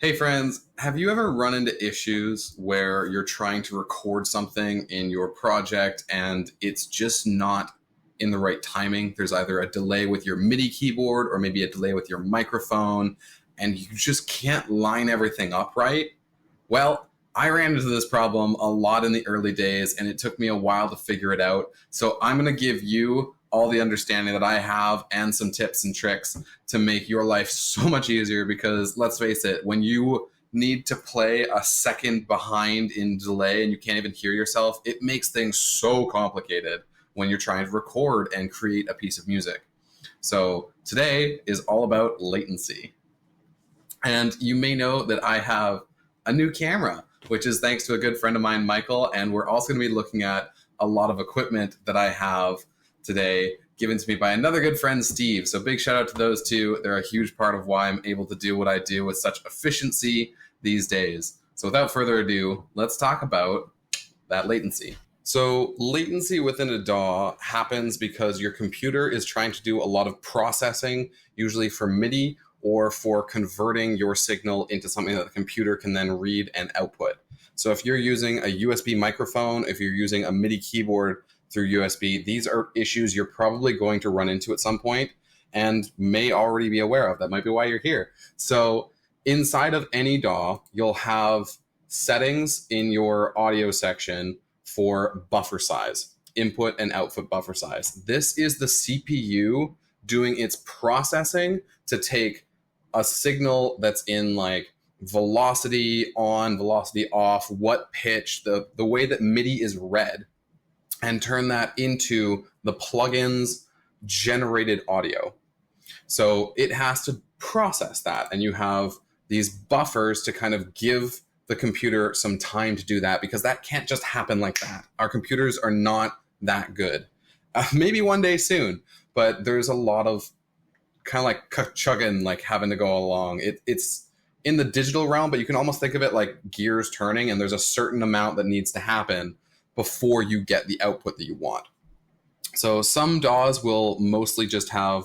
Hey friends, have you ever run into issues where you're trying to record something in your project and it's just not in the right timing? There's either a delay with your MIDI keyboard or maybe a delay with your microphone, and you just can't line everything up right? Well, I ran into this problem a lot in the early days, and it took me a while to figure it out. So I'm going to give you all the understanding that I have and some tips and tricks to make your life so much easier, because let's face it, when you need to play a second behind in delay and you can't even hear yourself, it makes things so complicated when you're trying to record and create a piece of music. So today is all about latency. And you may know that I have a new camera, which is thanks to a good friend of mine, Michael. And we're also going to be looking at a lot of equipment that I have today, given to me by another good friend, Steve. So big shout out to those two. They're a huge part of why I'm able to do what I do with such efficiency these days. So without further ado, let's talk about that latency. So latency within a DAW happens because your computer is trying to do a lot of processing, usually for MIDI or for converting your signal into something that the computer can then read and output. So if you're using a USB microphone, if you're using a MIDI keyboard through USB, these are issues you're probably going to run into at some point and may already be aware of. That might be why you're here. So inside of any DAW, you'll have settings in your audio section for buffer size, input and output buffer size. This is the CPU doing its processing to take a signal that's in like velocity on, velocity off, what pitch, the way that MIDI is read, and turn that into the plugin's generated audio. So it has to process that, and you have these buffers to kind of give the computer some time to do that, because that can't just happen like that. Our computers are not that good. Maybe one day soon, but there's a lot of kind of like chugging, like having to go along. It's in the digital realm, but you can almost think of it like gears turning, and there's a certain amount that needs to happen before you get the output that you want. So some DAWs will mostly just have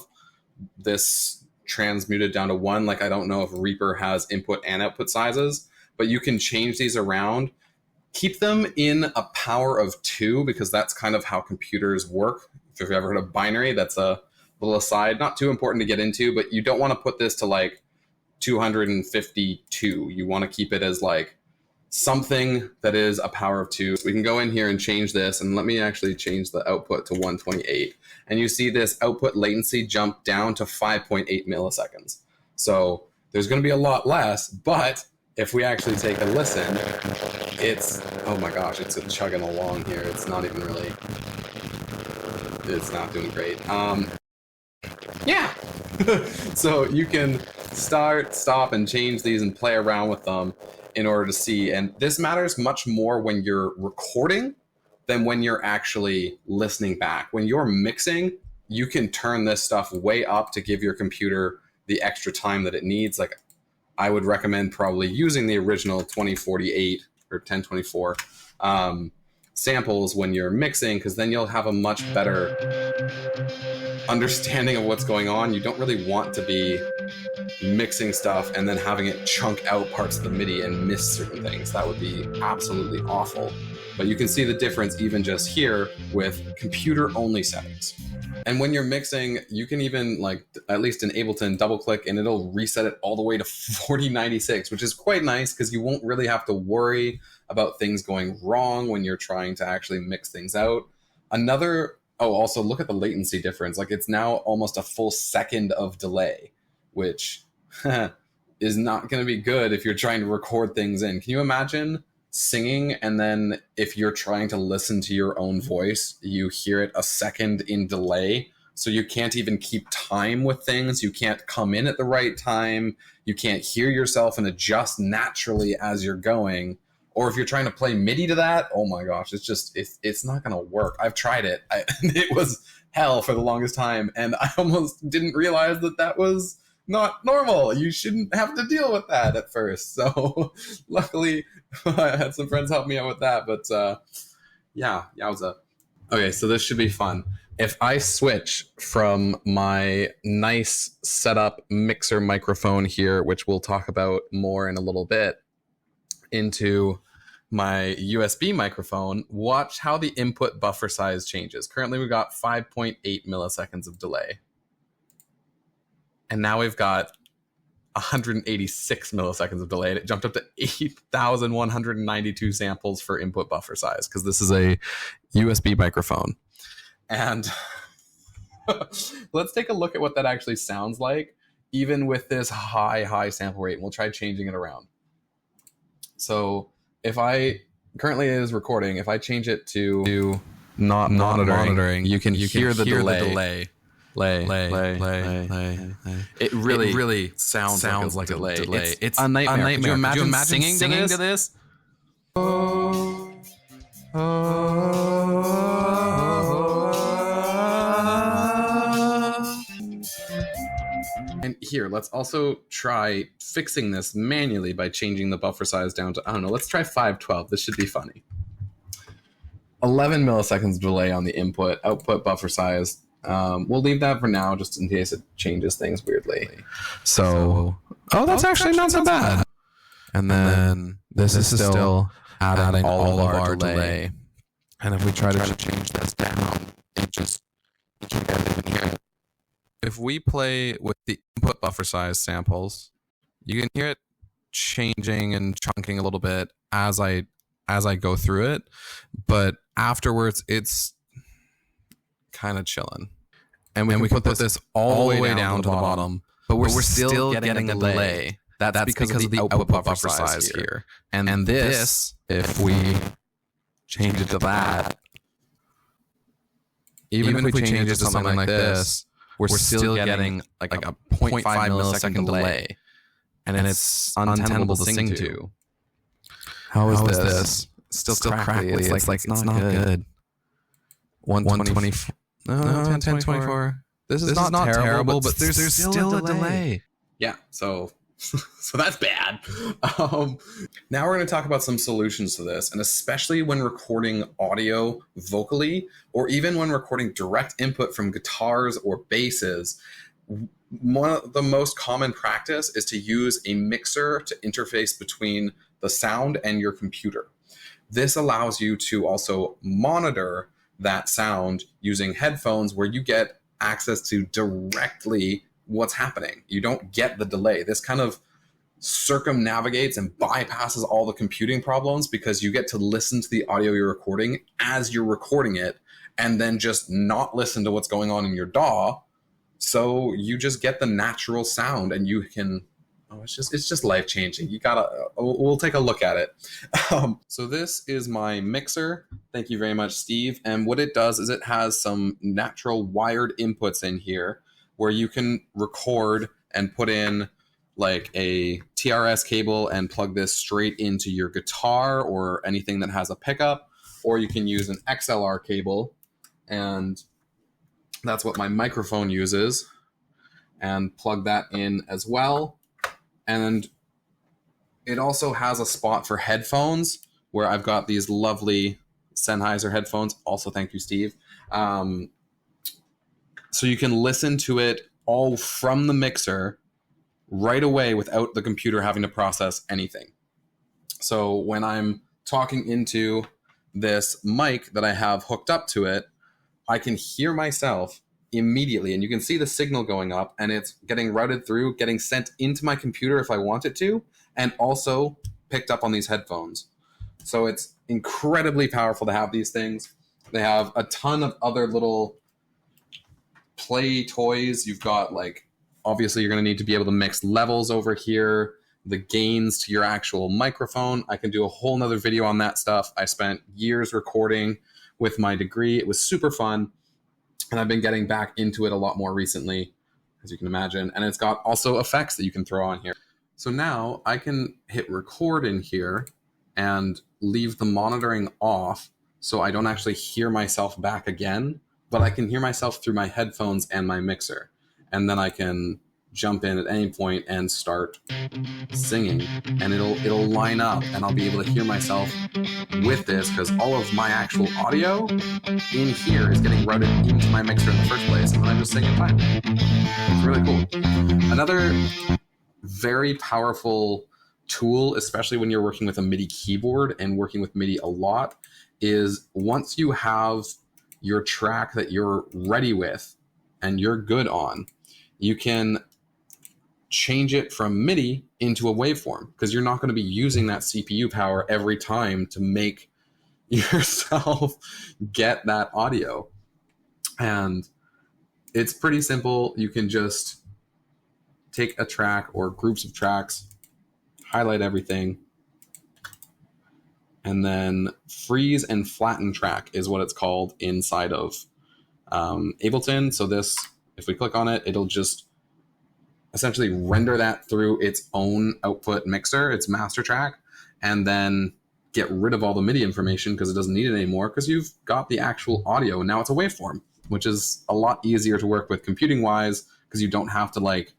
this transmuted down to one. Like I don't know if Reaper has input and output sizes, but you can change these around. Keep them in a power of 2, because that's kind of how computers work. If you've ever heard of binary, that's a little aside, not too important to get into, but you don't want to put this to like 252. You want to keep it as like something that is a power of 2. So we can go in here and change this, and let me actually change the output to 128. And you see this output latency jump down to 5.8 milliseconds. So there's going to be a lot less, but if we actually take a listen, it's, oh my gosh, it's chugging along here. It's not even really, it's not doing great. Yeah. So you can start, stop, and change these and play around with them in order to see. And this matters much more when you're recording than when you're actually listening back. When you're mixing, you can turn this stuff way up to give your computer the extra time that it needs. Like I would recommend probably using the original 2048 or 1024 samples when you're mixing, because then you'll have a much better understanding of what's going on. You don't really want to be mixing stuff and then having it chunk out parts of the MIDI and miss certain things. That would be absolutely awful. But you can see the difference even just here with computer-only settings. And when you're mixing, you can even, like, at least in Ableton, double-click and it'll reset it all the way to 4096, which is quite nice because you won't really have to worry about things going wrong when you're trying to actually mix things out. Also look at the latency difference. Like, it's now almost a full second of delay, which is not going to be good if you're trying to record things in. Can you imagine singing, and then if you're trying to listen to your own voice, you hear it a second in delay, so you can't even keep time with things. You can't come in at the right time. You can't hear yourself and adjust naturally as you're going. Or if you're trying to play MIDI to that, oh my gosh, it's not going to work. I've tried it. It was hell for the longest time, and I almost didn't realize that was not normal. You shouldn't have to deal with that at first. So luckily I had some friends help me out with that, but yowza. Okay, so this should be fun. if I switch from my nice setup mixer microphone here, which we'll talk about more in a little bit, into my USB microphone, watch how the input buffer size changes. Currently, we've got 5.8 milliseconds of delay. And now we've got 186 milliseconds of delay. And it jumped up to 8,192 samples for input buffer size because this is a USB microphone. And let's take a look at what that actually sounds like, even with this high sample rate. And we'll try changing it around. So if I currently is recording, if I change it to not monitoring, you can hear the delay. It really sounds like a delay. It's a nightmare. Could you imagine singing to this? And here, let's also try fixing this manually by changing the buffer size down to, I don't know, let's try 512. This should be funny. 11 milliseconds delay on the output buffer size. We'll leave that for now just in case it changes things weirdly. So, that's actually not so bad. And then this is still adding all of our delay. And if we try to change this down, you can't even hear it. If we play with the input buffer size samples, you can hear it changing and chunking a little bit as I go through it, but afterwards it's kind of chilling. And we can put this all the way down to the bottom, but we're still getting a delay. That's because of the output buffer size here. And this, if we change it to that, even if we change it to something like this, we're still getting like a 0.5 millisecond delay. And it's untenable to sing to. How is this? Still crackly. It's like it's not good. 120. No, 1024. This is not terrible, but there's still a delay. Yeah, so that's bad. Now we're going to talk about some solutions to this, and especially when recording audio vocally, or even when recording direct input from guitars or basses. One of the most common practice is to use a mixer to interface between the sound and your computer. This allows you to also monitor that sound using headphones where you get access to directly what's happening. You don't get the delay. This kind of circumnavigates and bypasses all the computing problems because you get to listen to the audio you're recording as you're recording it and then just not listen to what's going on in your DAW. So you just get the natural sound and you can, it's just life-changing. We'll take a look at it. So this is my mixer. Thank you very much, Steve. And what it does is it has some natural wired inputs in here where you can record and put in like a TRS cable and plug this straight into your guitar or anything that has a pickup, or you can use an XLR cable, and that's what my microphone uses, and plug that in as well. And it also has a spot for headphones where I've got these lovely Sennheiser headphones. Also, thank you, Steve. So you can listen to it all from the mixer right away without the computer having to process anything. So when I'm talking into this mic that I have hooked up to it, I can hear myself immediately, and you can see the signal going up, and it's getting routed through, getting sent into my computer if I want it to, and also picked up on these headphones. So it's incredibly powerful to have these things. They have a ton of other little play toys. You've got, like, obviously you're going to need to be able to mix levels over here, the gains to your actual microphone. I can do a whole nother video on that stuff. I spent years recording with my degree. It was super fun. And I've been getting back into it a lot more recently, as you can imagine. And it's got also effects that you can throw on here. So now I can hit record in here and leave the monitoring off so I don't actually hear myself back again, but I can hear myself through my headphones and my mixer. And then I can jump in at any point and start singing, and it'll line up, and I'll be able to hear myself with this, because all of my actual audio in here is getting routed into my mixer in the first place, and then I'm just singing fine. It's really cool. Another very powerful tool, especially when you're working with a MIDI keyboard and working with MIDI a lot, is once you have your track that you're ready with and you're good on, you can change it from MIDI into a waveform, because you're not going to be using that CPU power every time to make yourself get that audio. And it's pretty simple. You can just take a track or groups of tracks, highlight everything, and then freeze and flatten track is what it's called inside of Ableton. So this, if we click on it, it'll just essentially render that through its own output mixer, its master track, and then get rid of all the MIDI information because it doesn't need it anymore, because you've got the actual audio and now it's a waveform, which is a lot easier to work with computing wise, because you don't have to like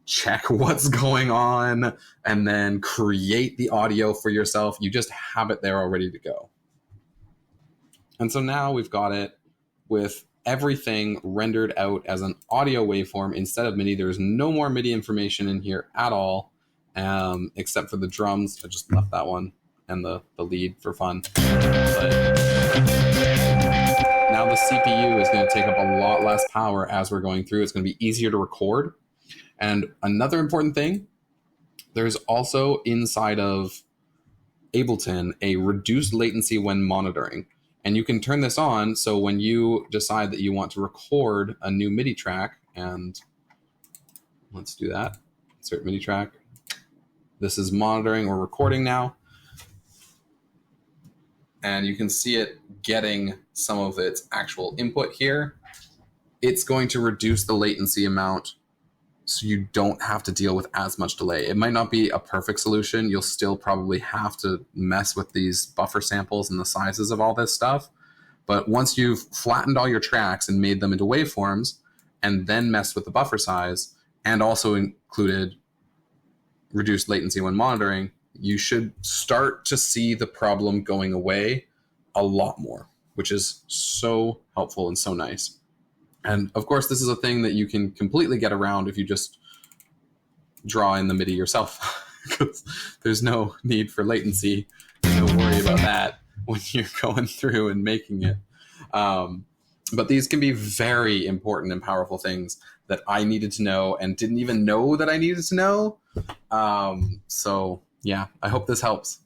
check what's going on and then create the audio for yourself. You just have it there all ready to go. And so now we've got it with everything rendered out as an audio waveform instead of MIDI. There's no more MIDI information in here at all, except for the drums. I just left that one and the lead for fun. But now the CPU is going to take up a lot less power as we're going through. It's going to be easier to record. And another important thing, there's also inside of Ableton a reduced latency when monitoring. And you can turn this on, so when you decide that you want to record a new MIDI track, and let's do that, insert MIDI track. This is monitoring or recording now. And you can see it getting some of its actual input here. It's going to reduce the latency amount so you don't have to deal with as much delay. It might not be a perfect solution. You'll still probably have to mess with these buffer samples and the sizes of all this stuff. But once you've flattened all your tracks and made them into waveforms, and then messed with the buffer size, and also included reduced latency when monitoring, you should start to see the problem going away a lot more, which is so helpful and so nice. And of course, this is a thing that you can completely get around if you just draw in the MIDI yourself, because there's no need for latency. No worry about that when you're going through and making it. But these can be very important and powerful things that I needed to know and didn't even know that I needed to know. So yeah, I hope this helps.